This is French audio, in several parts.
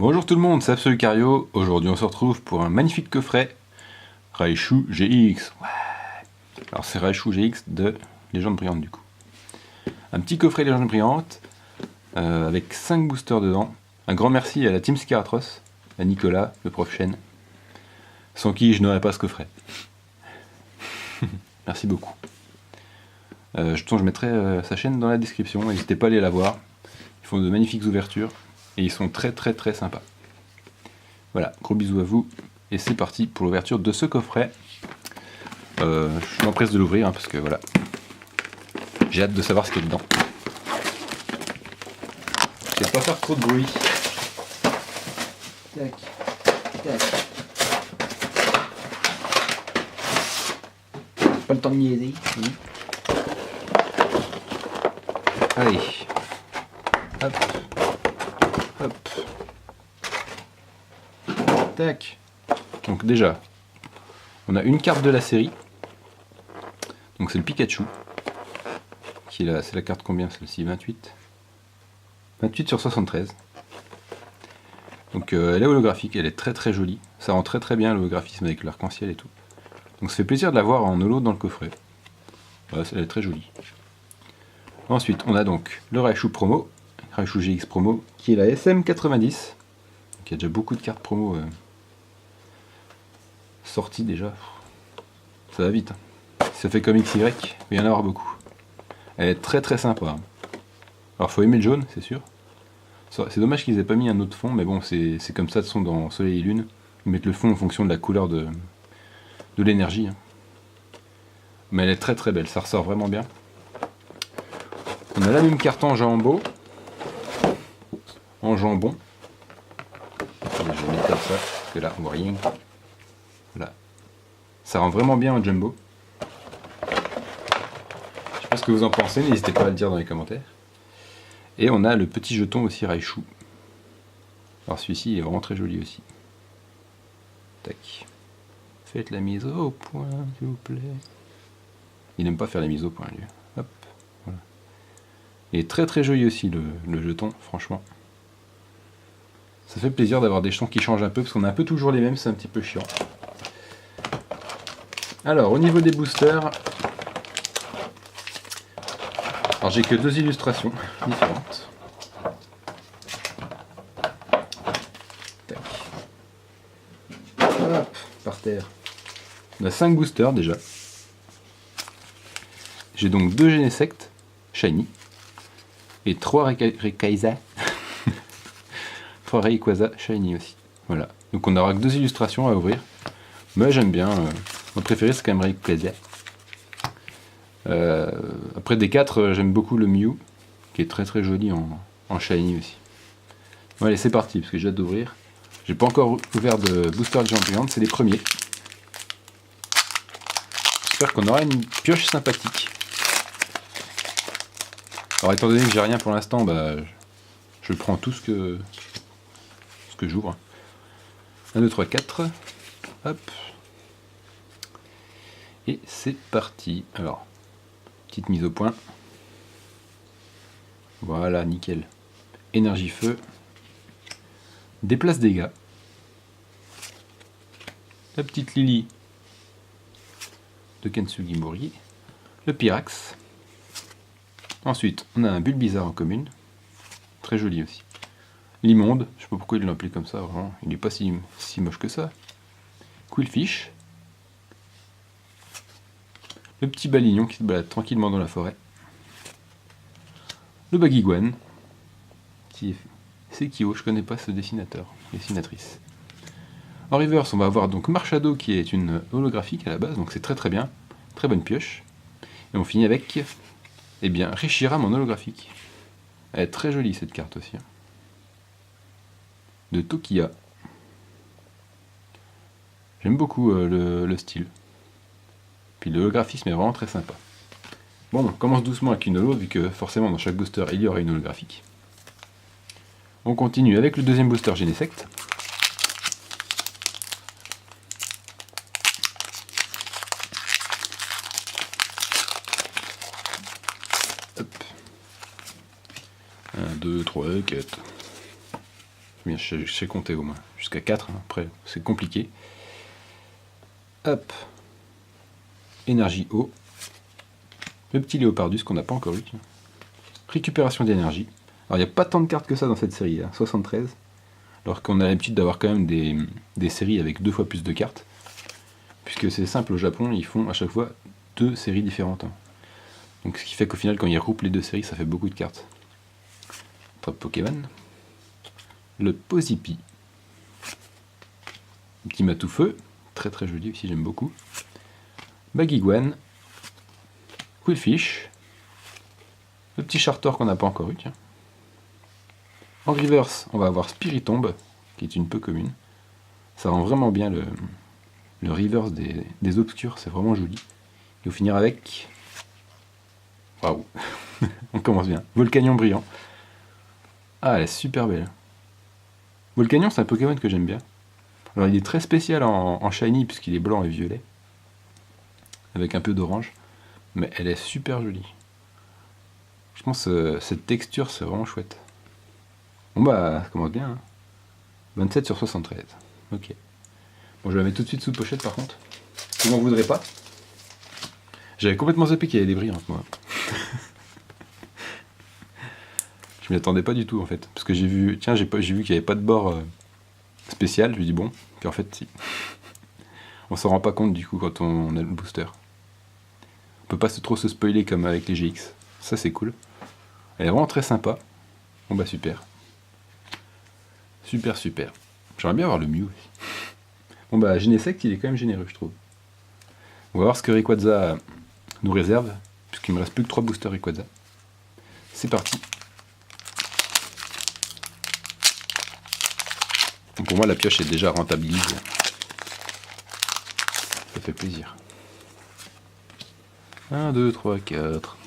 Bonjour tout le monde, c'est Absolu Cario. Aujourd'hui on se retrouve pour un magnifique coffret Raichu GX. Ouais. Alors c'est Raichu GX de Légende Brillante du coup. Un petit coffret Légende Brillante avec 5 boosters dedans. Un grand merci à la Team Scaratros, à Nicolas, le prof Chen, sans qui je n'aurais pas ce coffret. Merci beaucoup. Je mettrai sa chaîne dans la description, n'hésitez pas à aller la voir. Ils font de magnifiques ouvertures et ils sont très sympas. Voilà, gros bisous à vous et c'est parti pour l'ouverture de ce coffret. Je m'empresse de l'ouvrir parce que voilà, j'ai hâte de savoir ce qu'il y a dedans. Je vais pas faire trop de bruit. Tac, tac. Pas le temps de niaiser. Allez, hop, hop, tac. Donc déjà, on a une carte de la série. Donc c'est le Pikachu. Qui est là, c'est la carte combien celle-ci? 28. 28 sur 73. Donc elle est holographique, elle est très jolie. Ça rend très bien l'holographisme avec l'arc-en-ciel et tout. Donc ça fait plaisir de la voir en holo dans le coffret. Voilà, elle est très jolie. Ensuite, on a donc le Raichu promo, Raichu GX promo, qui est la SM90. Donc il y a déjà beaucoup de cartes promo sorties déjà. Ça va vite. Hein. Si ça fait comme XY, il va y en avoir beaucoup. Elle est très sympa. Hein. Alors faut aimer le jaune, c'est sûr. C'est dommage qu'ils aient pas mis un autre fond, mais bon, c'est comme ça de son dans Soleil et Lune. Ils mettent le fond en fonction de la couleur de l'énergie. Hein. Mais elle est très belle, ça ressort vraiment bien. On a la même carte en jambon. Je vais mettre comme ça, parce que là on voit rien. Voilà. Ça rend vraiment bien en jumbo. Je sais pas ce que vous en pensez, n'hésitez pas à le dire dans les commentaires. Et on a le petit jeton aussi Raichu. Alors celui-ci il est vraiment très joli aussi. Tac. Faites la mise au point, s'il vous plaît. Il n'aime pas faire la mise au point, lui. Hop. Voilà. Il est très joli aussi le jeton, franchement. Ça fait plaisir d'avoir des jetons qui changent un peu, parce qu'on a un peu toujours les mêmes, c'est un petit peu chiant. Alors, au niveau des boosters, alors j'ai que 2 illustrations différentes. Tac. Hop, par terre. On a 5 boosters déjà. J'ai donc 2 Genesect Shiny et 3 Rayquaza. 3 Rayquaza Shiny aussi. Voilà. Donc on aura que 2 illustrations à ouvrir. Mais j'aime bien. Mon préféré c'est quand même Rayquaza. Après des 4, j'aime beaucoup le Mew, qui est très joli en Shiny aussi. Bon, allez, c'est parti, parce que j'ai hâte d'ouvrir. J'ai pas encore ouvert de booster de Légende Brillante, c'est les premiers. J'espère qu'on aura une pioche sympathique. Alors étant donné que j'ai rien pour l'instant, bah, je prends tout ce que j'ouvre. 1, 2, 3, 4. Hop. Et c'est parti. Alors, petite mise au point. Voilà, nickel. Énergie feu. Déplace dégâts. La petite Lily de Kensugi Mori. Le Pyrax. Ensuite, on a un Bulbizarre en commune. Très joli aussi. L'immonde, je sais pas pourquoi ils l'ont appelé comme ça, vraiment. Il n'est pas si moche que ça. Quillfish. Le petit Balignon qui se balade tranquillement dans la forêt. Le Baguiguane. C'est Kyo, je connais pas ce dessinatrice. En reverse, on va avoir donc Marshado qui est une holographique à la base, donc c'est très bien. Très bonne pioche. Et on finit avec, eh bien, Reshiram en holographique. Elle est très jolie cette carte aussi. De Tokia. J'aime beaucoup le style. Puis le holographisme est vraiment très sympa. Bon, on commence doucement avec une holo, vu que forcément dans chaque booster il y aura une holographique. On continue avec le deuxième booster Genesect. Hop. 1, 2, 3, 4. Bien, je sais compter au moins. Jusqu'à 4, hein. Après, c'est compliqué. Hop. Énergie eau. Le petit Léopardus qu'on n'a pas encore eu. Tiens. Récupération d'énergie. Alors, il n'y a pas tant de cartes que ça dans cette série, hein, 73. Alors qu'on a l'habitude d'avoir quand même des séries avec 2 fois plus de cartes. Puisque c'est simple, au Japon, ils font à chaque fois 2 séries différentes. Hein. Donc, ce qui fait qu'au final, quand ils regroupent les 2 séries, ça fait beaucoup de cartes. Attrape Pokémon. Le Pozipi. Un petit Matoufeu. Très très joli aussi, j'aime beaucoup. Baguiguane. Quillfish. Le petit Chartor qu'on n'a pas encore eu, tiens. En reverse, on va avoir Spiritomb, qui est une peu commune. Ça rend vraiment bien le reverse des obscurs, c'est vraiment joli. Et on finira avec... Waouh. On commence bien. Volcanion brillant. Ah, elle est super belle. Volcanion, c'est un Pokémon que j'aime bien. Alors, il est très spécial en shiny, puisqu'il est blanc et violet. Avec un peu d'orange. Mais elle est super jolie. Je pense que cette texture, c'est vraiment chouette. Bon bah, ça commence bien. Hein. 27 sur 73. Ok. Bon, je vais la mettre tout de suite sous pochette par contre. Vous m'en voudrez pas. J'avais complètement zappé qu'il y avait des brillantes, moi. Je m'y attendais pas du tout en fait. Parce que j'ai vu, tiens, j'ai vu qu'il n'y avait pas de bord spécial. Je me dis bon. Puis en fait, si. On s'en rend pas compte du coup quand on a le booster. On peut pas trop se spoiler comme avec les GX. Ça c'est cool. Elle est vraiment très sympa. Bon bah super. Super, super. J'aimerais bien avoir le Mew aussi. Bon bah, Genesect, il est quand même généreux, je trouve. On va voir ce que Rayquaza nous réserve, puisqu'il me reste plus que 3 boosters Rayquaza. C'est parti. Donc pour moi, la pioche est déjà rentabilisée. Ça fait plaisir. 1, 2, 3, 4...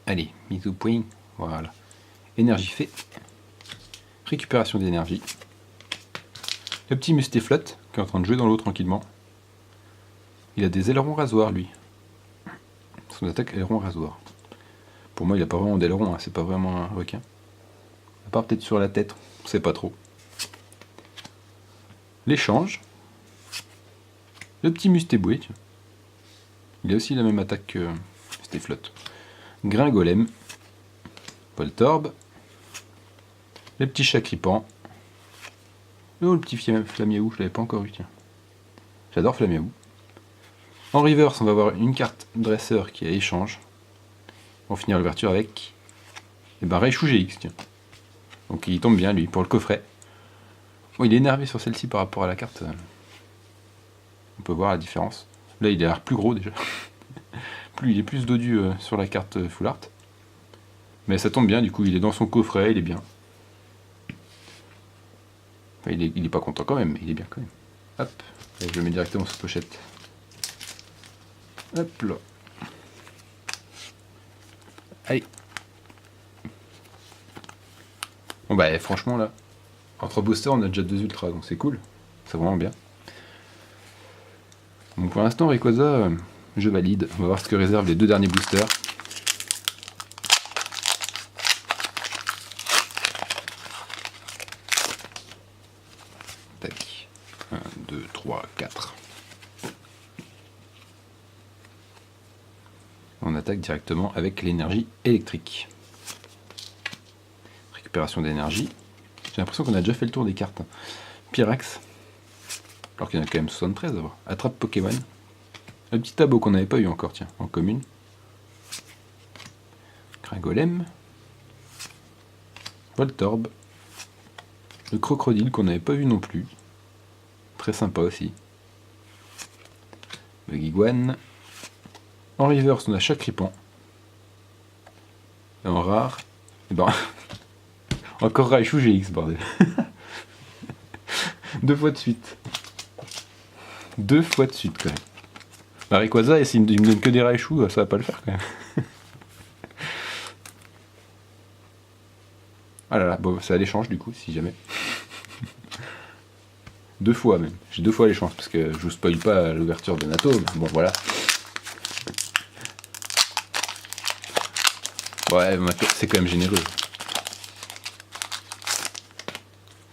Allez, mise au point, voilà. Énergie fait. Récupération d'énergie. Le petit Mustéflotte, qui est en train de jouer dans l'eau tranquillement. Il a des ailerons rasoirs, lui. Son attaque aileron rasoir. Pour moi, il a pas vraiment d'aileron, hein, c'est pas vraiment un requin. À part peut-être sur la tête, on sait pas trop. L'échange. Le petit Mustéboué, tiens. Il a aussi la même attaque que Mustéflotte. Gringolem, Voltorb, les petits Chacripants, oh, le petit Flamiaou, je l'avais pas encore eu, tiens. J'adore Flamiaou. En reverse, on va avoir une carte dresseur qui est à échange. On va finir l'ouverture avec Raichu GX, tiens. Donc il tombe bien lui pour le coffret. Bon, il est énervé sur celle-ci par rapport à la carte. On peut voir la différence. Là, il a l'air plus gros déjà. Il est plus dodu sur la carte Full Art. Mais ça tombe bien, du coup, il est dans son coffret, il est bien. Enfin, il est pas content quand même, mais il est bien quand même. Hop, et je le mets directement sous pochette. Hop là. Allez. Bon bah franchement là, en 3 boosters on a déjà 2 ultras, donc c'est cool. C'est vraiment bien. Donc pour l'instant Rayquaza, je valide. On va voir ce que réservent les 2 derniers boosters. Tac. 1, 2, 3, 4. On attaque directement avec l'énergie électrique. Récupération d'énergie. J'ai l'impression qu'on a déjà fait le tour des cartes. Pyrax. Alors qu'il y en a quand même 73 d'abord. Attrape Pokémon. Un petit tableau qu'on n'avait pas eu encore, tiens, en commune. Gringolem. Voltorb. Le Crocodile qu'on n'avait pas vu non plus. Très sympa aussi. Baguiguane. En reverse, on a Chacripant. Et en rare, et ben, encore Raichu GX, bordel. 2 fois de suite. 2 fois de suite, quand même. Bah, Rayquaza, et s'il me donne que des Raichu, ça va pas le faire, quand même. Ah là là, bon, c'est à l'échange, du coup, si jamais. 2 fois, même. J'ai 2 fois l'échange, parce que je vous spoil pas l'ouverture de Nato, mais bon, voilà. Ouais, c'est quand même généreux.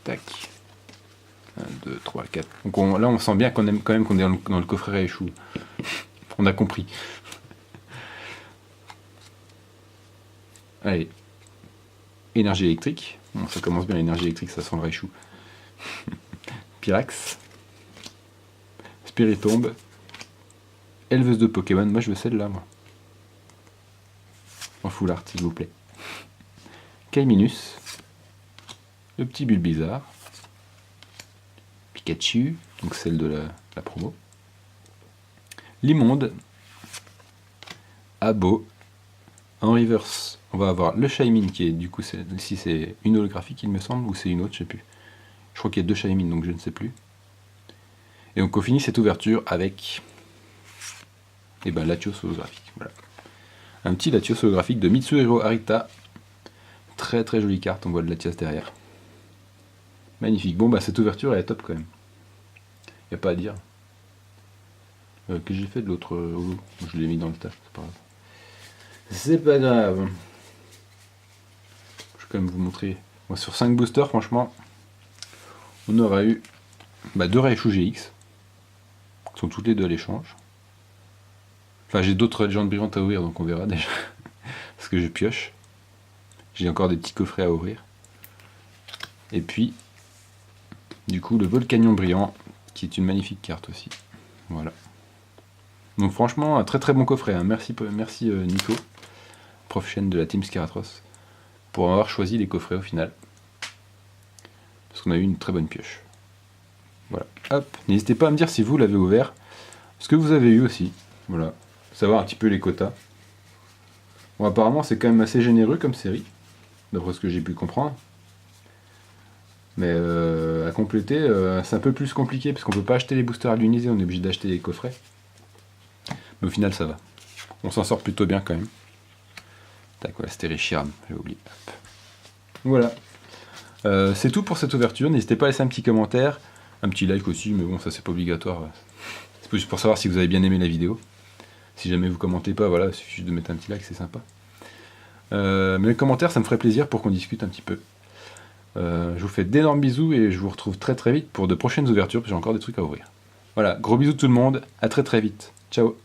Tac. 1, 2, 3, 4. Donc là, on sent bien qu'on aime quand même qu'on est dans le coffret Raichu. On a compris. Allez. Énergie électrique. Bon, ça commence bien, l'énergie électrique, ça sent le Raichu. Pyrax. Spiritomb. Éleveuse de Pokémon. Moi, je veux celle-là, moi. En full art, s'il vous plaît. Kaiminus. Le petit Bulbizarre. Pikachu. Donc celle de la promo. Limonde. Abo. En reverse, on va avoir le Shaymin qui est du coup, ici c'est une holographique il me semble, ou c'est une autre, je sais plus. Je crois qu'il y a 2 Shaymin, donc je ne sais plus. Et donc on finit cette ouverture avec Latios holographique. Voilà. Un petit Latios holographique de Mitsuhiro Arita. Très très jolie carte, on voit de Latias derrière. Magnifique. Bon bah cette ouverture elle est top quand même. Y a pas à dire. Que j'ai fait de l'autre holo. Je l'ai mis dans le tas, c'est pas grave. C'est pas grave. Je vais quand même vous montrer. Moi, sur 5 boosters, franchement, on aura eu 2 Raichu GX. Qui sont toutes les deux à l'échange. Enfin, j'ai d'autres légendes brillantes à ouvrir, donc on verra déjà. Parce que je pioche. J'ai encore des petits coffrets à ouvrir. Et puis, du coup, le Volcanion brillant, qui est une magnifique carte aussi. Voilà. Donc franchement, un très très bon coffret. Hein. Merci Nico, prof chaîne de la Team Scaratros, pour avoir choisi les coffrets au final. Parce qu'on a eu une très bonne pioche. Voilà. Hop. N'hésitez pas à me dire si vous l'avez ouvert. Ce que vous avez eu aussi. Voilà. Savoir un petit peu les quotas. Bon, apparemment, c'est quand même assez généreux comme série. D'après ce que j'ai pu comprendre. Mais à compléter, c'est un peu plus compliqué. Parce qu'on peut pas acheter les boosters à l'unité. On est obligé d'acheter les coffrets. Mais au final, ça va. On s'en sort plutôt bien quand même. Tac, voilà, c'était Reshiram, j'ai oublié. Hop. Voilà. C'est tout pour cette ouverture. N'hésitez pas à laisser un petit commentaire, un petit like aussi, mais bon, ça c'est pas obligatoire. C'est juste pour savoir si vous avez bien aimé la vidéo. Si jamais vous commentez pas, voilà, il suffit de mettre un petit like, c'est sympa. Mais les commentaires, ça me ferait plaisir pour qu'on discute un petit peu. Je vous fais d'énormes bisous et je vous retrouve très très vite pour de prochaines ouvertures, parce que j'ai encore des trucs à ouvrir. Voilà, gros bisous tout le monde, à très très vite. Ciao.